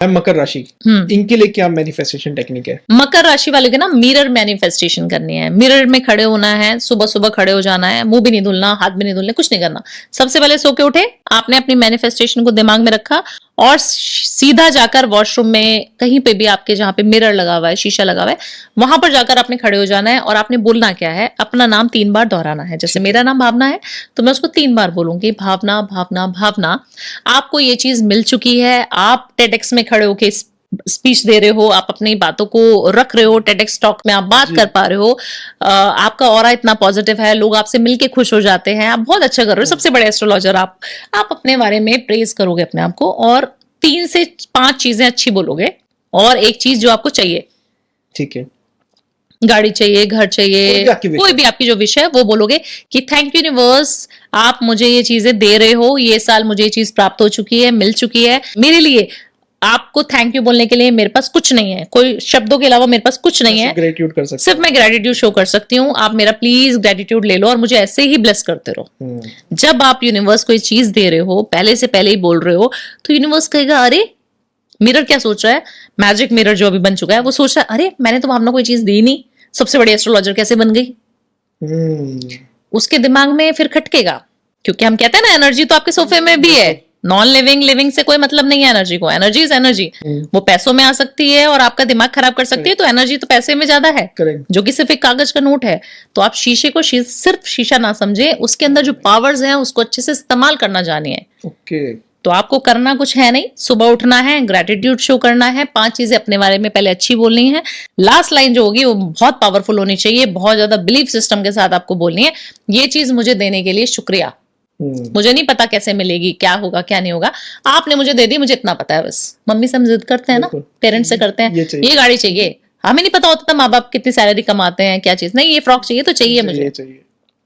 मकर राशि, इनके लिए क्या मैनिफेस्टेशन टेक्निक है? मकर राशि वाले के ना मिरर मैनिफेस्टेशन करनी है। मिरर में खड़े होना है, सुबह सुबह खड़े हो जाना है, मुंह भी नहीं धुलना, हाथ भी नहीं धुलने, कुछ नहीं करना। सबसे पहले सो के उठे, आपने अपनी मैनिफेस्टेशन को दिमाग में रखा और सीधा जाकर वॉशरूम में कहीं पे भी आपके जहां पे मिरर लगा हुआ है, शीशा लगा हुआ है, वहां पर जाकर आपने खड़े हो जाना है और आपने बोलना क्या है, अपना नाम 3 बार दोहराना है। जैसे मेरा नाम भावना है तो मैं उसको 3 बार बोलूंगी, भावना भावना भावना। आपको ये चीज मिल चुकी है, आप टेडेक्स में खड़े होके स्पीच दे रहे हो, आप अपनी बातों को रख रहे हो, टेडेक्स टॉक में आप बात कर पा रहे हो, आपका ऑरा इतना पॉजिटिव है, लोग आपसे मिलके खुश हो जाते हैं, आप बहुत अच्छा कर रहे हो, सबसे बड़े एस्ट्रोलॉजर आप अपने बारे में प्रेज करोगे अपने आप को और 3 से 5 चीजें अच्छी बोलोगे और एक चीज जो आपको चाहिए, ठीक है, गाड़ी चाहिए, घर चाहिए, कोई भी आपकी जो विश है वो बोलोगे कि थैंक यू यूनिवर्स, आप मुझे ये चीजें दे रहे हो, ये साल मुझे ये चीज प्राप्त हो चुकी है, मिल चुकी है। मेरे लिए आपको थैंक यू बोलने के लिए मेरे पास कुछ नहीं है, कोई शब्दों के अलावा मेरे पास कुछ नहीं है, ग्रेटिट्यूड कर सकते, सिर्फ मैं ग्रेटिट्यूड शो कर सकती हूँ। आप मेरा प्लीज ग्रेटिट्यूड ले लो और मुझे ऐसे ही ब्लेस करते रहो। जब आप यूनिवर्स को ये चीज दे रहे हो, पहले से पहले ही बोल रहे हो, तो यूनिवर्स कहेगा अरे मिरर क्या सोच रहा है, मैजिक मिरर जो अभी बन चुका है वो सोच रहा है अरे मैंने तो भावना कोई चीज दी नहीं, सबसे बड़ी एस्ट्रोलॉजर कैसे बन गई। उसके दिमाग में फिर खटकेगा, क्योंकि हम कहते हैं ना एनर्जी तो आपके सोफे में भी है। नॉन लिविंग लिविंग से कोई मतलब नहीं है एनर्जी को, एनर्जी इज एनर्जी। वो पैसों में आ सकती है और आपका दिमाग खराब कर सकती है, तो एनर्जी तो पैसे में ज्यादा है, जो कि सिर्फ एक कागज का नोट है। तो आप शीशे को सिर्फ शीशा ना समझे, उसके अंदर जो पावर्स हैं उसको अच्छे से इस्तेमाल करना जानिए। ओके, तो आपको करना कुछ है नहीं, सुबह उठना है, ग्रेटिट्यूड शो करना है, 5 चीजें अपने बारे में पहले अच्छी बोलनी है। लास्ट लाइन जो होगी वो बहुत पावरफुल होनी चाहिए, बहुत ज्यादा बिलीफ सिस्टम के साथ आपको बोलनी है, ये चीज मुझे देने के लिए शुक्रिया, मुझे नहीं पता कैसे मिलेगी, क्या होगा क्या नहीं होगा, आपने मुझे दे दी, मुझे इतना पता है बस। मम्मी से हम जिद करते हैं ना, पेरेंट्स से करते हैं ये गाड़ी चाहिए, हमें नहीं पता होता था माँ बाप कितनी सैलरी कमाते हैं, क्या चीज नहीं, ये फ्रॉक चाहिए तो चाहिए मुझे,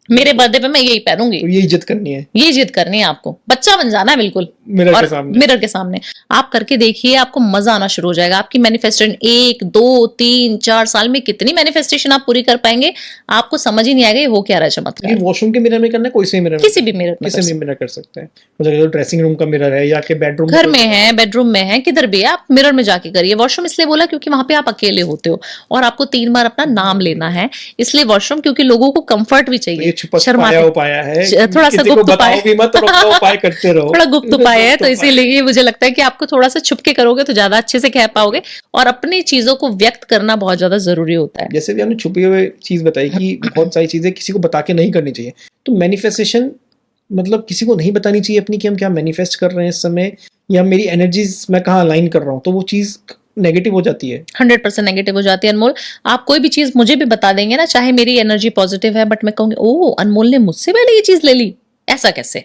मेरे बर्थडे पे मैं यही पहनूंगी, तो ये इज्जत करनी है, ये जिद करनी है, आपको बच्चा बन जाना है बिल्कुल मिरर के सामने। आप करके देखिए, आपको मजा आना शुरू हो जाएगा। आपकी मैनिफेस्टेशन 1 2 3 4 साल में कितनी मैनिफेस्टेशन आप पूरी कर पाएंगे, आपको समझ ही नहीं आएगा ये हो क्या रहा है चमत्कार। वॉशरूम के मिरर में करना है, कोई से मिरर, किसी भी मिरर में, किसी भी मिरर कर सकते हैं। मतलब ड्रेसिंग रूम का मिरर है या के बेडरूम, घर में है, बेडरूम में है, किधर भी है, आप मिरर में जाके करिए। वॉशरूम इसलिए बोला क्योंकि वहां पे आप अकेले होते हो और आपको 3 बार अपना नाम लेना है, इसलिए वॉशरूम, क्योंकि लोगों को कंफर्ट भी चाहिए। उपाय है, थोड़ा सा गुप्त उपाय भी मत, उपाय करते रहो, थोड़ा गुप्त उपाय है, तो इसीलिए मुझे लगता है कि आपको थोड़ा सा छुप के करोगे तो ज्यादा अच्छे से कह पाओगे और अपनी चीजों को व्यक्त करना बहुत ज्यादा जरूरी होता है। जैसे भी हमने छुपी हुई चीज बताई कि बहुत सारी चीजें किसी को बता के नहीं करनी चाहिए, तो मैनिफेस्टेशन मतलब किसी को नहीं बतानी चाहिए अपनी कि हम क्या मैनिफेस्ट कर रहे हैं इस समय, या मेरी एनर्जीज मैं कहाँ अलाइन कर रहा हूँ, तो वो चीज नेगेटिव हो जाती है, 100% नेगेटिव हो जाती है। अनमोल, आप कोई भी चीज मुझे भी बता देंगे ना, चाहे मेरी एनर्जी पॉजिटिव है, बट मैं कहूंगी ओ अनमोल ने मुझसे पहले ये चीज ले ली, ऐसा कैसे,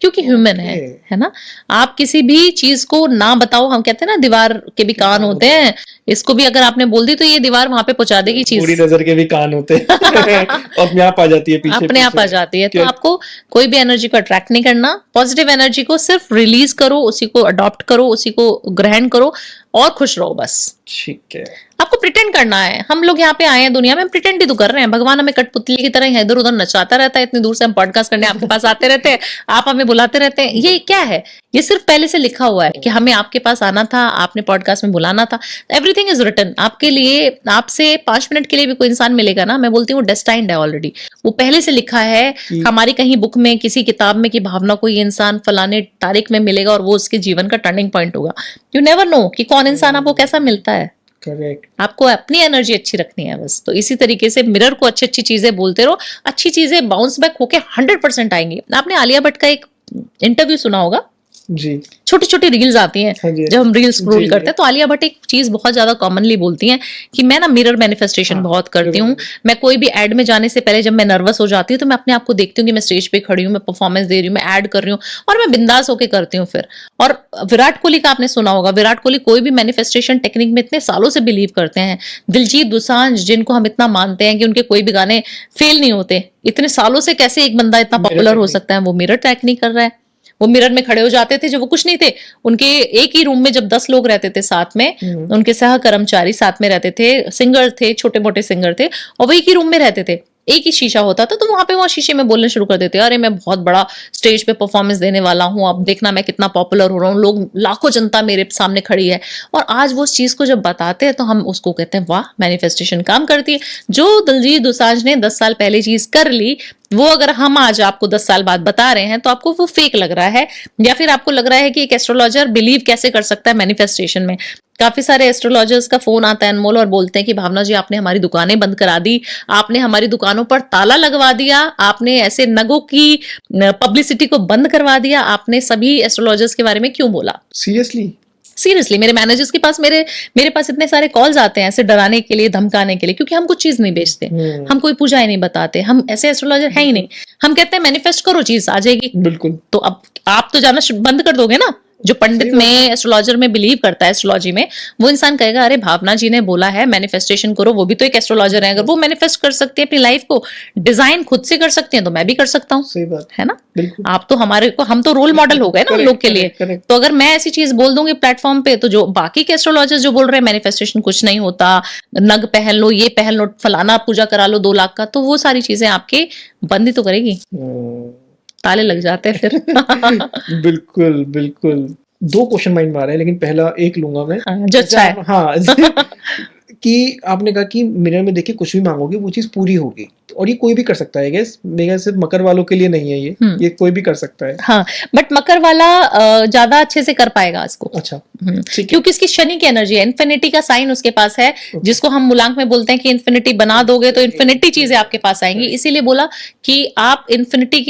क्योंकि ह्यूमन है ना। आप किसी भी चीज को ना बताओ, हम कहते हैं ना दीवार के भी कान होते हैं, इसको भी अगर आपने बोल दी तो ये दीवार वहां पे पहुंचा देगी चीज। बुरी नजर के भी कान होते हैं अपने आप आ जाती है पीछे, अपने आप आ जाती है। तो आपको कोई भी एनर्जी को अट्रैक्ट नहीं करना, पॉजिटिव एनर्जी को सिर्फ रिलीज करो, उसी को अडॉप्ट करो, उसी को ग्रहण करो और खुश रहो बस। ठीक है, आपको प्रिटेंड करना है। हम लोग यहाँ पे आए हैं दुनिया में, हम प्रिटेंड ही तो कर रहे हैं। भगवान हमें कठपुतली की तरह इधर उधर नचाता रहता है, इतनी दूर से हम पॉडकास्ट करने आपके पास आते रहते हैं, आप हमें बुलाते रहते हैं। ये क्या है, ये सिर्फ पहले से लिखा हुआ है कि हमें आपके पास आना था, आपने पॉडकास्ट में बुलाना था। एवरीथिंग इज रिटन आपके लिए। आपसे 5 मिनट के लिए भी कोई इंसान मिलेगा ना, मैं बोलती हूँ डेस्टाइन्ड है ऑलरेडी, वो पहले से लिखा है हमारी कहीं बुक में, किसी किताब में, कि भावना को ये इंसान फलाने तारीख में मिलेगा और वो उसके जीवन का टर्निंग पॉइंट होगा। यू नेवर नो कि कौन इंसान आपको कैसा मिलता है। करेक्ट, आपको अपनी एनर्जी अच्छी रखनी है बस। तो इसी तरीके से मिरर को अच्छी अच्छी चीजें बोलते रहो, अच्छी चीजें बाउंस बैक होके 100% आएंगी। आपने आलिया भट्ट का एक इंटरव्यू सुना होगा जी, छोटी छोटी रील्स आती हैं, हाँ जी, जब हम रील स्क्रॉल करते हैं तो आलिया भट्ट एक चीज बहुत ज्यादा कॉमनली बोलती हैं कि मैं ना मिरर मैनिफेस्टेशन बहुत करती हूँ। मैं कोई भी एड में जाने से पहले जब मैं नर्वस हो जाती हूँ तो मैं अपने आप को देखती हूँ कि मैं स्टेज पे खड़ी हूँ, मैं परफॉर्मेंस दे रही हूँ, मैं ऐड कर रही हूँ और मैं बिंदास होकर करती हूँ फिर। और विराट कोहली का आपने सुना होगा, विराट कोहली कोई भी मैनिफेस्टेशन टेक्निक में इतने सालों से बिलीव करते हैं। दिलजीत दोसांझ जिनको हम इतना मानते हैं कि उनके कोई भी गाने फेल नहीं होते, इतने सालों से कैसे एक बंदा इतना पॉपुलर हो सकता है, वो मिरर टेक्निक कर रहा है। वो मिरर में खड़े हो जाते थे जब वो कुछ नहीं थे, उनके एक ही रूम में जब 10 लोग रहते थे साथ में, उनके सह कर्मचारी साथ में रहते थे, सिंगर थे, छोटे मोटे सिंगर थे, और वो एक ही रूम में रहते थे। एक ही शीशा होता था, तो वहां पे शीशे में बोलने शुरू कर देते, अरे मैं बहुत बड़ा स्टेज पे परफॉर्मेंस देने वाला हूँ, अब देखना मैं कितना पॉपुलर हो रहा हूँ, लोग लाखों जनता मेरे सामने खड़ी है। और आज वो उस चीज को जब बताते हैं तो हम उसको कहते हैं वाह, मैनिफेस्टेशन काम करती है। जो दिलजीत दोसांझ ने 10 साल पहले चीज कर ली, वो अगर हम आज आपको 10 साल बाद बता रहे हैं तो आपको वो फेक लग रहा है, या फिर आपको लग रहा है कि एक एस्ट्रोलॉजर बिलीव कैसे कर सकता है मैनिफेस्टेशन में। काफी सारे एस्ट्रोलॉजर्स का फोन आता है अनमोल, और बोलते हैं कि भावना जी आपने हमारी दुकानें बंद करा दी, आपने हमारी दुकानों पर ताला लगवा दिया, आपने ऐसे नगों की पब्लिसिटी को बंद करवा दिया, आपने सभी एस्ट्रोलॉजर्स के बारे में क्यों बोला? सीरियसली मेरे मैनेजर्स के पास मेरे पास इतने सारे कॉल्स आते हैं ऐसे डराने के लिए, धमकाने के लिए, क्योंकि हम कुछ चीज नहीं बेचते, हम कोई पूजा ही नहीं बताते, हम ऐसे एस्ट्रोलॉजर है ही नहीं। हम कहते हैं मैनिफेस्ट करो, चीज आ जाएगी। बिल्कुल। तो अब आप तो जाना बंद कर दोगे ना। जो पंडित में, एस्ट्रोलॉजर में बिलीव करता है, एस्ट्रोलॉजी में, वो इंसान कहेगा अरे भावना जी ने बोला है मैनिफेस्टेशन करो, वो भी तो एक एस्ट्रोलॉजर है, अगर वो मैनिफेस्ट कर सकते हैं, अपनी लाइफ को डिजाइन खुद से कर सकते हैं, तो मैं भी कर सकता हूँ। सही बात है ना। बिल्कुल। आप तो हम तो रोल मॉडल हो गए ना उन लोग के लिए। तो अगर मैं ऐसी चीज बोल दूंगी प्लेटफॉर्म पे, तो जो बाकी के एस्ट्रोलॉजर जो बोल रहे हैं मैनिफेस्टेशन कुछ नहीं होता, नग पहन लो, ये पहन लो, फलाना पूजा करा लो 2 लाख का, तो वो सारी चीजें आपके बंद ही तो करेगी, ताले लग जाते हैं फिर। बिल्कुल बिल्कुल। 2 क्वेश्चन माइंड में आ रहे हैं, लेकिन पहला एक लूंगा मैं। जो अच्छा है। हाँ कि आपने कहा कि मिरर में देखिए कुछ भी मांगोगे वो चीज पूरी होगी, और ये कोई भी कर सकता है। गेस मेरा सिर्फ मकर वालों के लिए नहीं है, ये कोई भी कर सकता है। हाँ, बट मकर वाला ज्यादा अच्छे से कर पाएगा इसको। अच्छा, क्योंकि इसकी शनि की एनर्जी है, इन्फिनिटी का साइन उसके पास है, जिसको हम मूलांक में बोलते हैं कि इन्फिनिटी बना दोगे तो इन्फिनिटी चीजें आपके पास आएंगी। इसीलिए बोला कि आप इन्फिनिटी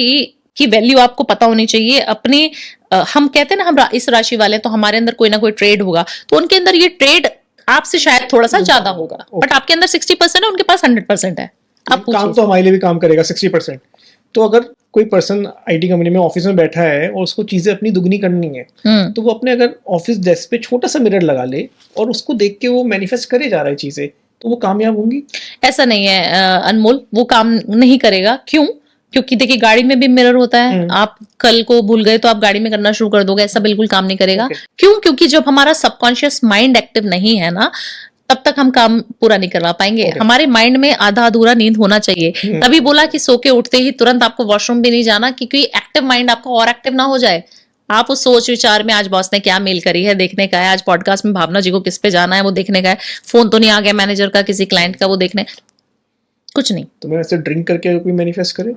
की वैल्यू आपको पता होनी चाहिए अपनी। हम कहते हैं ना, हम इस राशि वाले, तो हमारे अंदर कोई ना कोई ट्रेड होगा, तो उनके अंदर ये ट्रेड आपसे शायद थोड़ा सा ज्यादा होगा, बट आपके अंदर 60% है, उनके पास 100% है। आप काम तो हमारे लिए भी काम करेगा 60%। तो अगर कोई पर्सन आईटी कंपनी में ऑफिस में बैठा है और उसको चीजें अपनी दुगनी करनी है, तो वो अपने अगर ऑफिस डेस्क पे छोटा सा मिरर लगा ले और उसको देख के वो मैनिफेस्ट करे जा रहा है चीजें, तो वो कामयाब होंगी? ऐसा नहीं है अनमोल, वो काम नहीं करेगा। क्यों? क्योंकि देखिए गाड़ी में भी मिरर होता है, आप कल को भूल गए तो आप गाड़ी में करना शुरू कर दोगे, ऐसा बिल्कुल काम नहीं करेगा। क्यों? क्योंकि जब हमारा सबकॉन्शियस माइंड एक्टिव नहीं है ना, तब तक हम काम पूरा नहीं करवा पाएंगे। हमारे माइंड में आधा अधूरा नींद होना चाहिए। तभी बोला कि सो के उठते ही तुरंत आपको वॉशरूम भी नहीं जाना, क्योंकि एक्टिव माइंड आपका और एक्टिव ना हो जाए। आप उस सोच विचार में, आज बॉस ने क्या मेल करी है देखने का है, आज पॉडकास्ट में भावना जी को किस पे जाना है वो देखने का है, फोन तो नहीं आ गया मैनेजर का किसी क्लाइंट का वो देखने, कुछ नहीं। तो मैं ऐसे ड्रिंक करके कोई मैनिफेस्ट करे?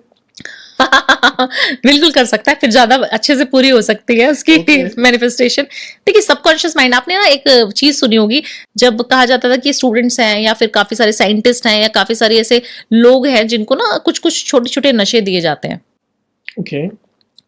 बिल्कुल कर सकता है, फिर ज्यादा अच्छे से पूरी हो सकती है उसकी मैनिफेस्टेशन। देखिए सबकॉन्शियस माइंड, आपने ना एक चीज सुनी होगी, जब कहा जाता था कि स्टूडेंट्स हैं या फिर काफी सारे साइंटिस्ट हैं या काफी सारे ऐसे लोग हैं जिनको ना कुछ कुछ छोटे छोटे नशे दिए जाते हैं, ओके,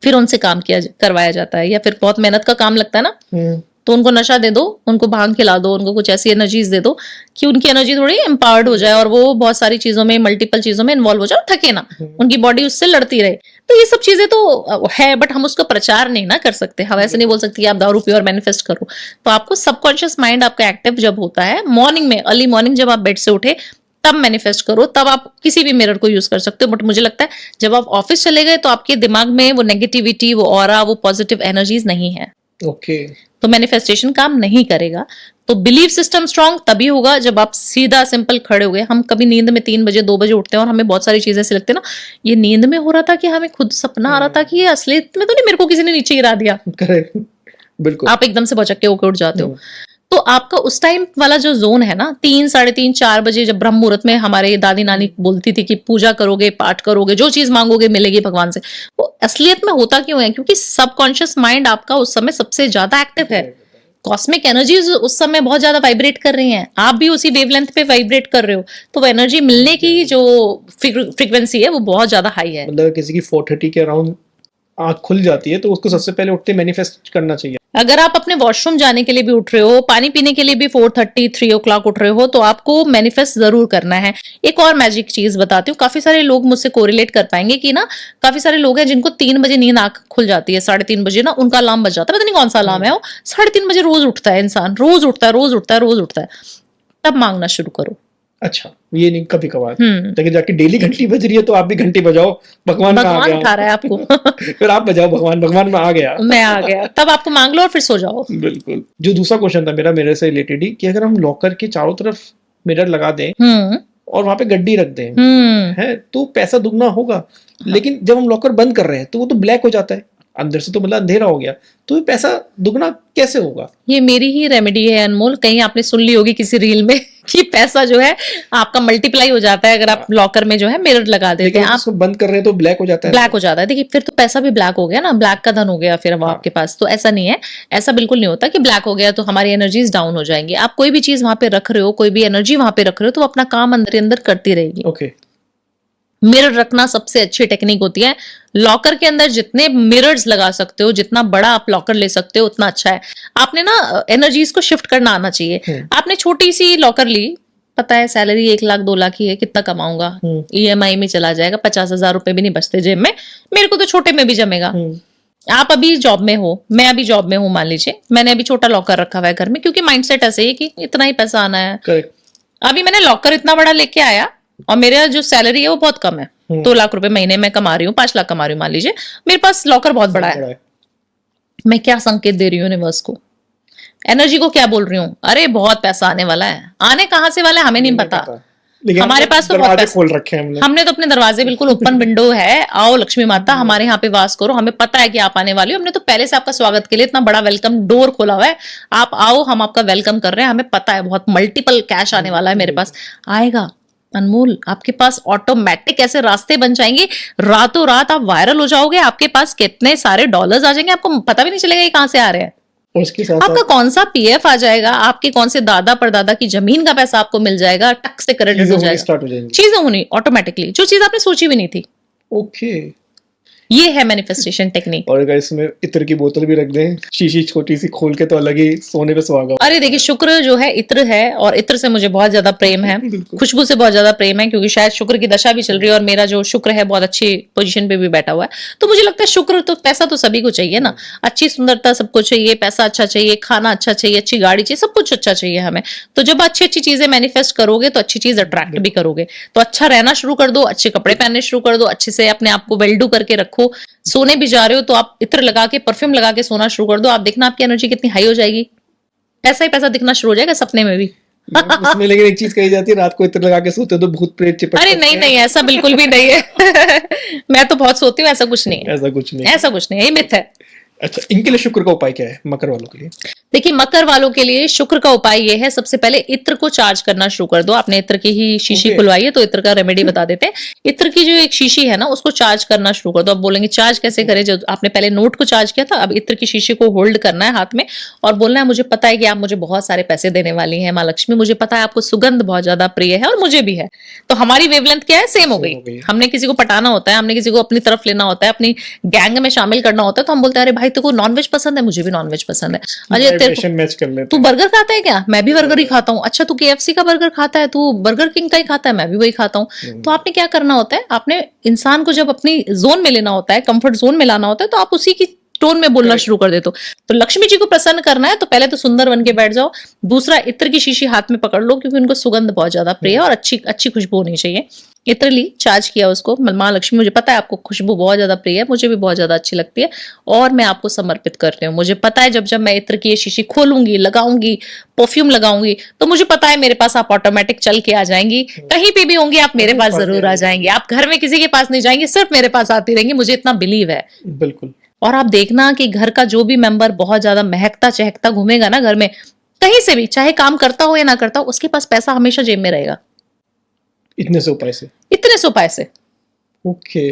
फिर उनसे काम करवाया जाता है, या फिर बहुत मेहनत का काम लगता है ना, तो उनको नशा दे दो, उनको भांग खिला दो, उनको कुछ ऐसी एनर्जीज दे दो कि उनकी एनर्जी थोड़ी एम्पावर्ड हो जाए और वो बहुत सारी चीजों में, मल्टीपल चीजों में इन्वॉल्व हो जाए और थके ना, उनकी बॉडी उससे लड़ती रहे। तो ये सब चीजें तो है, बट हम उसका प्रचार नहीं ना कर सकते। हम ऐसे नहीं बोल सकते कि आप दारू पियो और मैनिफेस्ट करो। तो आपको सबकॉन्शियस माइंड आपका एक्टिव जब होता है, मॉर्निंग में, अर्ली मॉर्निंग जब आप बेड से उठे तब मैनिफेस्ट करो, तब आप किसी भी मिरर को यूज कर सकते हो। बट मुझे लगता है जब आप ऑफिस चले गए तो आपके दिमाग में वो नेगेटिविटी, वो ऑरा, वो पॉजिटिव एनर्जीज नहीं है, ओके, तो मैनिफेस्टेशन काम नहीं करेगा। तो बिलीफ सिस्टम स्ट्रांग तभी होगा जब आप सीधा सिंपल खड़े हो गए। हम कभी नींद में 3 बजे 2 बजे उठते हैं और हमें बहुत सारी चीजें ऐसी लगती है ना, ये नींद में हो रहा था कि हमें खुद सपना आ रहा था कि ये असलियत में तो नहीं, मेरे को किसी ने नीचे गिरा दिया। करेक्ट, बिल्कुल। आप एकदम से भौचक्के होकर उठ जाते हो। तो आपका उस टाइम वाला जो जोन है ना, 3, 3:30, 4 बजे, जब ब्रह्म मुहूर्त में हमारे दादी नानी बोलती थी कि पूजा करोगे, पाठ करोगे, जो चीज मांगोगे मिलेगी भगवान से, वो असलियत में होता क्यों है? क्योंकि सबकॉन्शियस माइंड आपका उस समय सबसे ज्यादा एक्टिव है। कॉस्मिक एनर्जीज उस समय बहुत ज्यादा वाइब्रेट कर रही हैं, आप भी उसी वेवलेंथ पे वाइब्रेट कर रहे हो, तो वो एनर्जी मिलने की जो फ्रीक्वेंसी है वो बहुत ज्यादा हाई है। मतलब किसी की 4:30 के अराउंड आंख खुल जाती है तो उसको सबसे पहले उठते मैनिफेस्ट करना चाहिए। अगर आप अपने वॉशरूम जाने के लिए भी उठ रहे हो, पानी पीने के लिए भी 4:30, 3 o'clock उठ रहे हो, तो आपको मैनिफेस्ट जरूर करना है। एक और मैजिक चीज बताती हूँ, काफी सारे लोग मुझसे कोरिलेट कर पाएंगे कि ना, काफी सारे लोग हैं जिनको 3 बजे नींद आंख खुल जाती है, 3:30 बजे ना उनका अलार्म बज जाता है, पता नहीं कौन सा अलार्म है वो, 3:30 बजे रोज उठता है इंसान, रोज उठता है, रोज उठता है, रोज उठता है। तब मांगना शुरू करो। अच्छा, ये नहीं कभी कभार, लेकिन जाके डेली घंटी बज रही है तो आप भी घंटी बजाओ, भगवान उठा रहा है आपको। फिर आप बजाओ, भगवान में आ गया, मैं आ गया, तब आपको मांग लो और फिर सो जाओ। बिल्कुल। जो दूसरा क्वेश्चन था मेरा मिरर से रिलेटेड ही, कि अगर हम लॉकर के चारों तरफ मिरर लगा दें और वहां पे गड्डी रख दें, है तो पैसा दुगना होगा। लेकिन जब हम लॉकर बंद कर रहे हैं तो वो तो ब्लैक हो जाता है, अंदर से तो मतलब अंधेरा हो गया, तो ये पैसा दुगना कैसे होगा? ये मेरी ही रेमेडी है अनमोल, कहीं आपने सुन ली होगी किसी रील में कि पैसा जो है आपका मल्टीप्लाई हो जाता है अगर आप लॉकर में जो है मिरर लगा देते लेकिन हैं। आप उसको बंद कर रहे हैं तो ब्लैक हो जाता है। ब्लैक हो जाता है, देखिए फिर तो पैसा भी ब्लैक हो गया ना, ब्लैक का धन हो गया फिर अब आपके पास। तो ऐसा नहीं है, ऐसा बिल्कुल नहीं होता कि ब्लैक हो गया तो हमारी एनर्जीज डाउन हो जाएंगी। आप कोई भी चीज वहां पे रख रहे हो, कोई भी एनर्जी वहां पे रख रहे हो, तो वो अपना काम अंदर अंदर करती रहेगी। ओके। मिरर रखना सबसे अच्छी टेक्निक होती है। लॉकर के अंदर जितने मिरर्स लगा सकते हो, जितना बड़ा आप लॉकर ले सकते हो उतना अच्छा है। आपने ना एनर्जीज को शिफ्ट करना आना चाहिए। आपने छोटी सी लॉकर ली, पता है सैलरी 1 लाख 2 लाख ही है, कितना कमाऊंगा, EMI में चला जाएगा, 50,000 रुपए भी नहीं बचते जेब में, मेरे को तो छोटे में भी जमेगा। आप अभी जॉब में हो, मैं अभी जॉब में हूं, मान लीजिए मैंने अभी छोटा लॉकर रखा हुआ है घर में, क्योंकि माइंडसेट ऐसे है कि इतना ही पैसा आना है। करेक्ट। अभी मैंने लॉकर इतना बड़ा लेके आया और मेरा जो सैलरी है वो बहुत कम है, 2 लाख रुपए महीने में कमा रही हूँ, 5 लाख कमा रही हूँ मान लीजिए, मेरे पास लॉकर बहुत बड़ा है। मैं क्या संकेत दे रही हूँ यूनिवर्स को, एनर्जी को क्या बोल रही हूँ, अरे बहुत पैसा आने वाला है। आने कहाँ से वाला है हमें नहीं पता, हमारे पास तो बहुत पैसा खोल रखे हैं हमने तो अपने दरवाजे बिल्कुल ओपन विंडो है, आओ लक्ष्मी माता हमारे यहाँ पे वास करो, हमें पता है कि आप आने वाली हो, हमने तो पहले से आपका स्वागत के लिए इतना बड़ा वेलकम डोर खोला हुआ है, आप आओ, हम आपका वेलकम कर रहे हैं, हमें पता है बहुत मल्टीपल कैश आने वाला है मेरे पास, आएगा अनमोल, आपके पास ऑटोमेटिक ऐसे रास्ते बन जाएंगे, रातों रात आप वायरल हो जाओगे, आपके पास कितने सारे डॉलर्स आ जाएंगे, आपको पता भी नहीं चलेगा ये कहां से आ रहे हैं। और इसके साथ आपका कौन सा PF आ जाएगा, आपके कौन से दादा परदादा की जमीन का पैसा आपको मिल जाएगा, टक से क्रेडिट हो जाएगा, चीजें होनी ऑटोमेटिकली, जो चीज आपने सोची भी नहीं थी। ओके, ये है मैनिफेस्टेशन टेक्निक। और अगर इसमें इत्र की बोतल भी रख दें, शीशी छोटी सी खोल के, तो अलग ही सोने पे सुहागा। अरे देखिए, शुक्र जो है इत्र है, और इत्र से मुझे बहुत ज्यादा प्रेम है, खुशबू से बहुत ज्यादा प्रेम है, क्योंकि शायद शुक्र की दशा भी चल रही है और मेरा जो शुक्र है बहुत अच्छी पोजीशन पे भी बैठा हुआ है। तो मुझे लगता है शुक्र, तो पैसा तो सभी को चाहिए ना, अच्छी सुंदरता सबको चाहिए, पैसा अच्छा चाहिए, खाना अच्छा चाहिए, अच्छी गाड़ी चाहिए, सब कुछ अच्छा चाहिए हमें। तो जब अच्छी अच्छी चीजें मैनिफेस्ट करोगे तो अच्छी चीज अट्रैक्ट भी करोगे। तो अच्छा रहना शुरू कर दो, अच्छे कपड़े पहनने शुरू कर दो, अच्छे से अपने आप को वेल डू करके रखो। सोने भी जा रहे हो तो आप इत्र लगा के, परफ्यूम लगा के सोना शुरू कर दो, आप देखना आपकी एनर्जी कितनी हाई हो जाएगी, पैसा ही पैसा दिखना शुरू हो जाएगा सपने में भी। इसमें लेकिन एक चीज कही जाती है, रात को इत्र लगा के सोते हो तो भूत प्रेत चिपक। अरे नहीं नहीं, ऐसा बिल्कुल भी नहीं है मैं तो बहुत सोती हूँ, ऐसा कुछ नहीं है, ऐसा कुछ नहीं, ऐसा कुछ नहीं है, ये मिथ है। अच्छा, इनके लिए शुक्र का उपाय क्या है मकर वालों के लिए? देखिए, मकर वालों के लिए शुक्र का उपाय ये है, सबसे पहले इत्र को चार्ज करना शुरू कर दो। आपने इत्र की ही शीशी खुलवाई है तो इत्र का रेमेडी बता देते हैं। इत्र की जो एक शीशी है ना, उसको चार्ज करना शुरू कर दो। अब बोलेंगे चार्ज कैसे करें, जो आपने पहले नोट को चार्ज किया था, अब इत्र की शीशी को होल्ड करना है हाथ में और बोलना है, मुझे पता है कि आप मुझे बहुत सारे पैसे देने वाली हैं माँ लक्ष्मी, मुझे पता है आपको सुगंध बहुत ज्यादा प्रिय है और मुझे भी है। तो हमारी वेवलेंथ क्या है, सेम हो गई। हमने किसी को पटाना होता है, हमने किसी को अपनी तरफ लेना होता है, अपनी गैंग में शामिल करना होता है, तो हम बोलते हैं अरे भाई तेरे को नॉनवेज पसंद है, मुझे भी नॉनवेज पसंद है, अजय तेरे मैच कर लेते, तू बर्गर खाता है क्या, मैं भी बर्गर ही खाता हूँ, अच्छा तू KFC का बर्गर खाता है, तू बर्गर किंग का ही खाता है, मैं भी वही खाता हूँ। तो आपने क्या करना होता है, आपने इंसान को जब अपनी जोन में लेना होता है, कंफर्ट जोन में लाना होता है, तो आप उसी की टोन में बोलना शुरू कर देते हो। तो लक्ष्मी जी को प्रसन्न करना है तो पहले तो सुंदर बन के बैठ जाओ, दूसरा इत्र की शीशी हाथ में पकड़ लो, क्योंकि उनको सुगंध बहुत ज्यादा प्रिय है और अच्छी अच्छी खुशबू होनी चाहिए। इत्र ली, चार्ज किया उसको, माँ लक्ष्मी मुझे पता है आपको खुशबू बहुत ज्यादा प्रिय है, मुझे भी बहुत ज्यादा अच्छी लगती है और मैं आपको समर्पित कर रही हूँ। मुझे पता है जब जब मैं इत्र की ये शीशी खोलूंगी, लगाऊंगी, परफ्यूम लगाऊंगी, तो मुझे पता है मेरे पास आप ऑटोमेटिक चल के आ जाएंगी, कहीं पे भी होंगी आप मेरे पास जरूर आ जाएंगे, आप घर में किसी के पास नहीं जाएंगे, सिर्फ मेरे पास आती रहेंगी, मुझे इतना बिलीव है। बिल्कुल। और आप देखना कि घर का जो भी मेंबर बहुत ज्यादा महकता चहकता घूमेगा ना घर में, कहीं से भी, चाहे काम करता हो या ना करता हो, उसके पास पैसा हमेशा जेब में रहेगा। इतने से उपाय से, इतने से उपाय से। ओके।